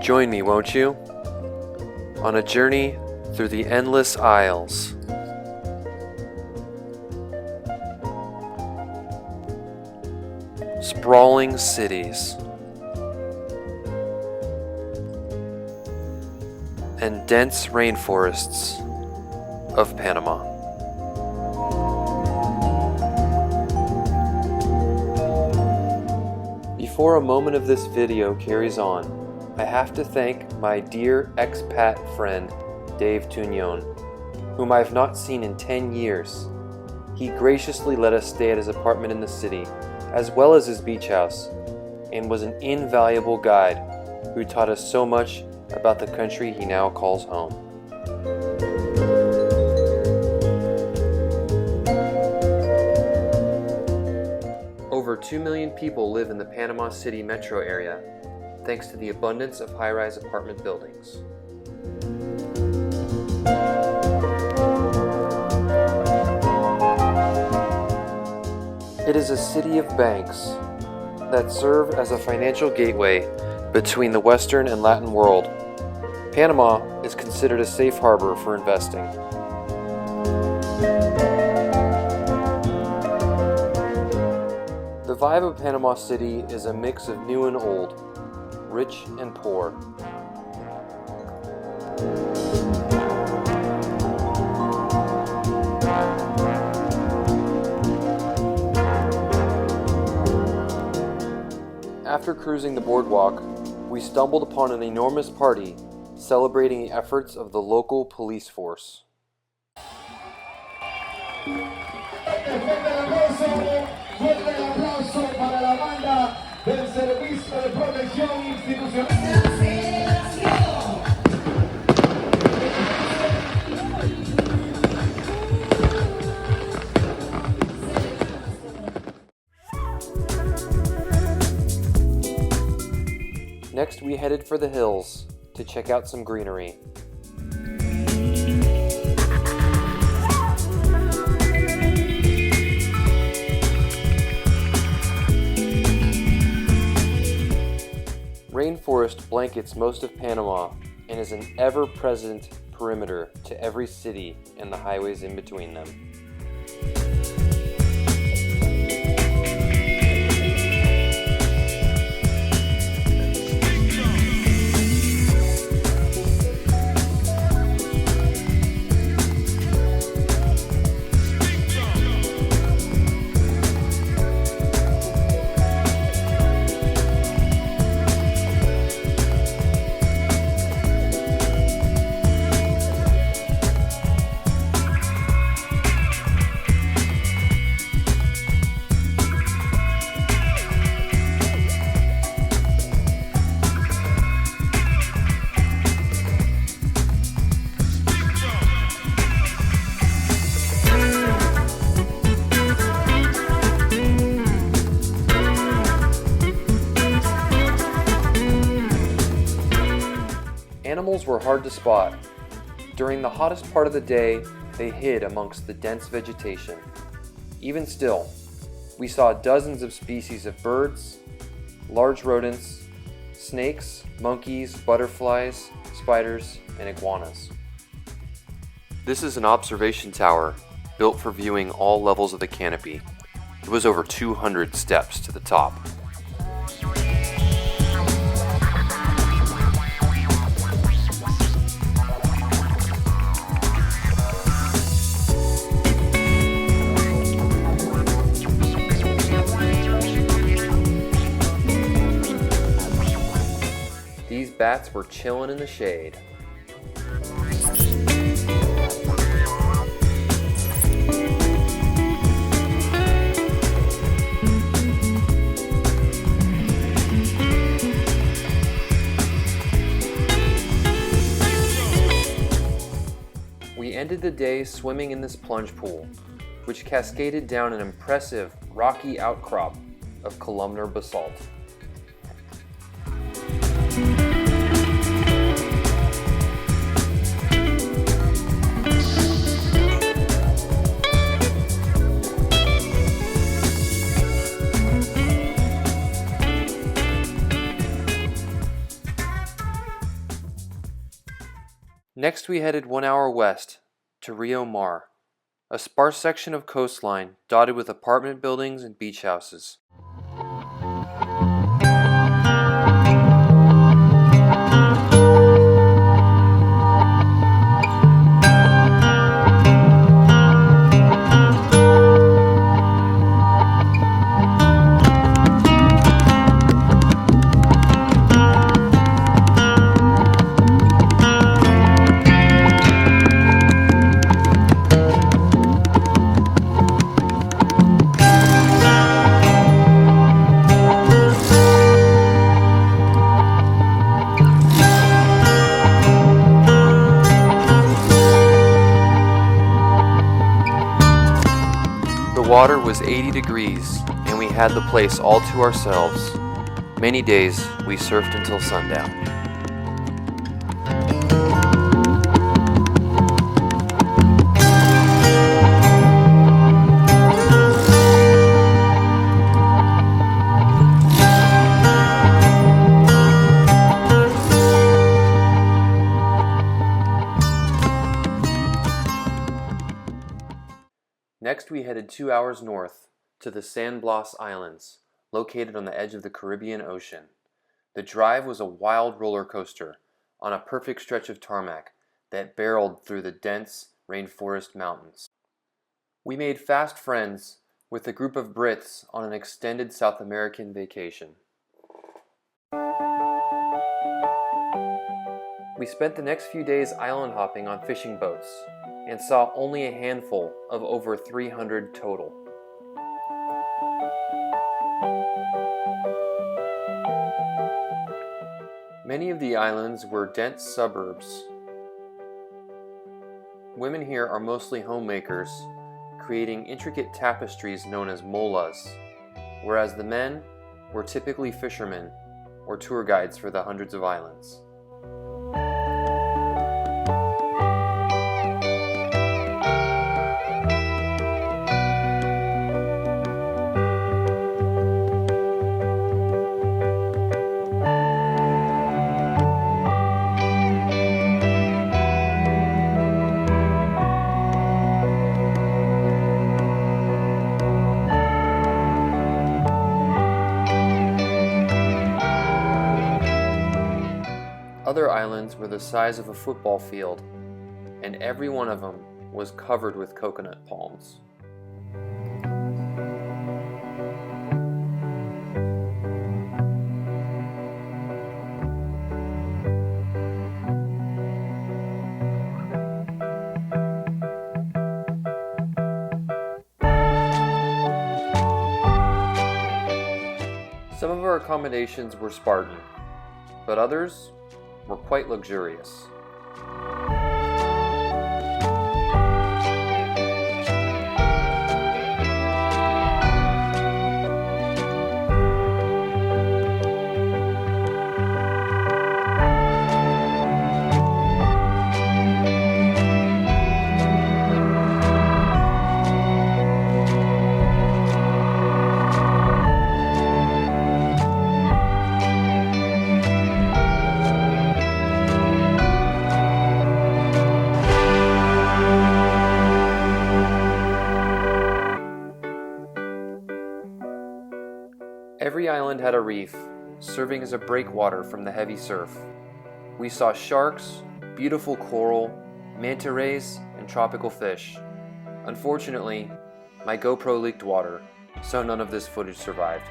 Join me, won't you, on a journey through the endless aisles. Sprawling cities and dense rainforests of Panama. Before a moment of this video carries on, I have to thank my dear expat friend Dave Tugnon, whom I have not seen in 10 years. He graciously let us stay at his apartment in the city, as well as his beach house, and was an invaluable guide who taught us so much about the country he now calls home. Over 2 million people live in the Panama City metro area, thanks to the abundance of high-rise apartment buildings. It is a city of banks that serve as a financial gateway between the Western and Latin world. Panama is considered a safe harbor for investing. The vibe of Panama City is a mix of new and old, rich and poor. After cruising the boardwalk, we stumbled upon an enormous party celebrating the efforts of the local police force. Next, we headed for the hills to check out some greenery. Rainforest blankets most of Panama and is an ever-present perimeter to every city and the highways in between them. Animals were hard to spot. During the hottest part of the day, they hid amongst the dense vegetation. Even still, we saw dozens of species of birds, large rodents, snakes, monkeys, butterflies, spiders, and iguanas. This is an observation tower built for viewing all levels of the canopy. It was over 200 steps to the top. These bats were chilling in the shade. We ended the day swimming in this plunge pool, which cascaded down an impressive rocky outcrop of columnar basalt. Next we headed 1 hour west to Rio Mar, a sparse section of coastline dotted with apartment buildings and beach houses. The water was 80 degrees, and we had the place all to ourselves. Many days we surfed until sundown. Next, we headed 2 hours north to the San Blas Islands, located on the edge of the Caribbean Ocean. The drive was a wild roller coaster on a perfect stretch of tarmac that barreled through the dense rainforest mountains. We made fast friends with a group of Brits on an extended South American vacation. We spent the next few days island hopping on fishing boats and saw only a handful of over 300 total. Many of the islands were dense suburbs. Women here are mostly homemakers, creating intricate tapestries known as molas, whereas the men were typically fishermen or tour guides for the hundreds of islands. Other islands were the size of a football field, and every one of them was covered with coconut palms. Some of our accommodations were Spartan, but others were quite luxurious. Every island had a reef, serving as a breakwater from the heavy surf. We saw sharks, beautiful coral, manta rays, and tropical fish. Unfortunately, my GoPro leaked water, so none of this footage survived.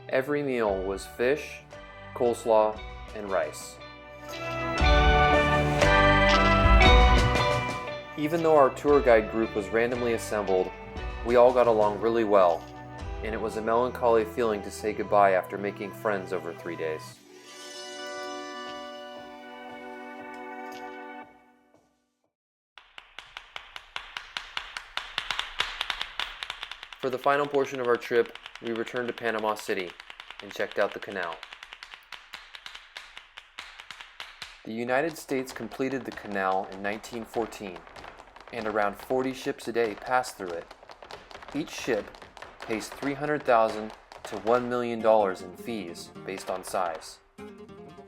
Every meal was fish, coleslaw, and rice. Even though our tour guide group was randomly assembled, we all got along really well, and it was a melancholy feeling to say goodbye after making friends over 3 days. For the final portion of our trip, we returned to Panama City and checked out the canal. The United States completed the canal in 1914, and around 40 ships a day pass through it. Each ship pays $300,000 to $1 million in fees based on size.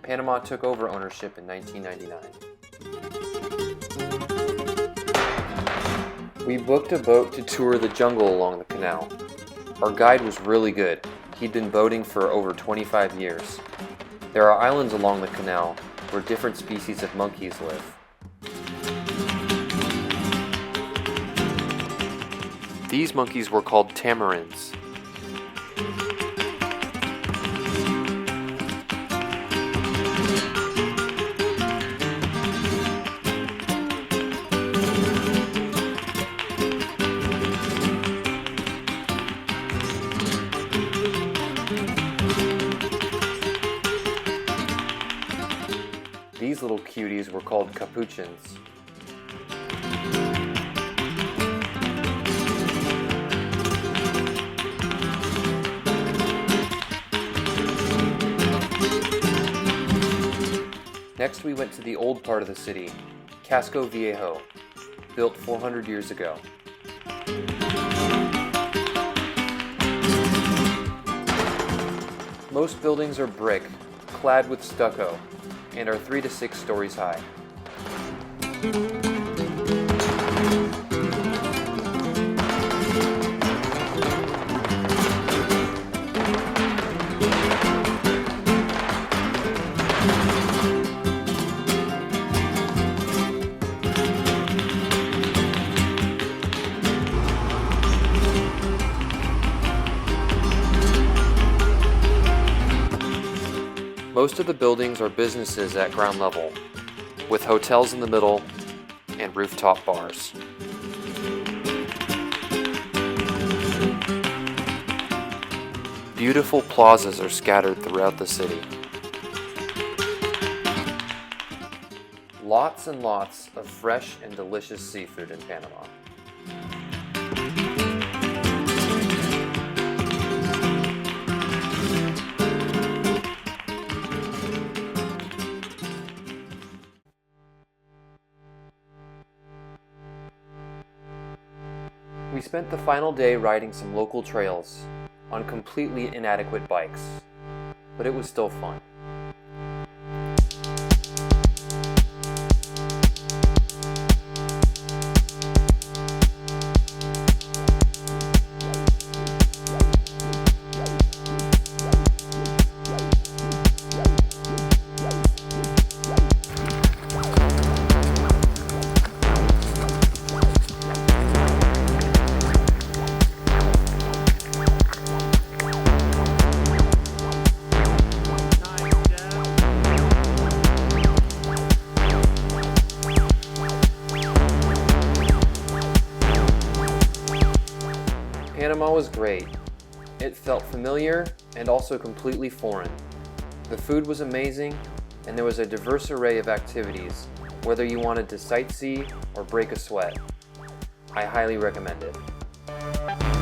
Panama took over ownership in 1999. We booked a boat to tour the jungle along the canal. Our guide was really good. He'd been boating for over 25 years. There are islands along the canal where different species of monkeys live. These monkeys were called tamarins. These little cuties were called capuchins. Next we went to the old part of the city, Casco Viejo, built 400 years ago. Most buildings are brick, clad with stucco, and are 3 to 6 stories high. Most of the buildings are businesses at ground level, with hotels in the middle and rooftop bars. Beautiful plazas are scattered throughout the city. Lots and lots of fresh and delicious seafood in Panama. We spent the final day riding some local trails on completely inadequate bikes, but it was still fun. Panama was great. It felt familiar and also completely foreign. The food was amazing, and there was a diverse array of activities, whether you wanted to sightsee or break a sweat. I highly recommend it.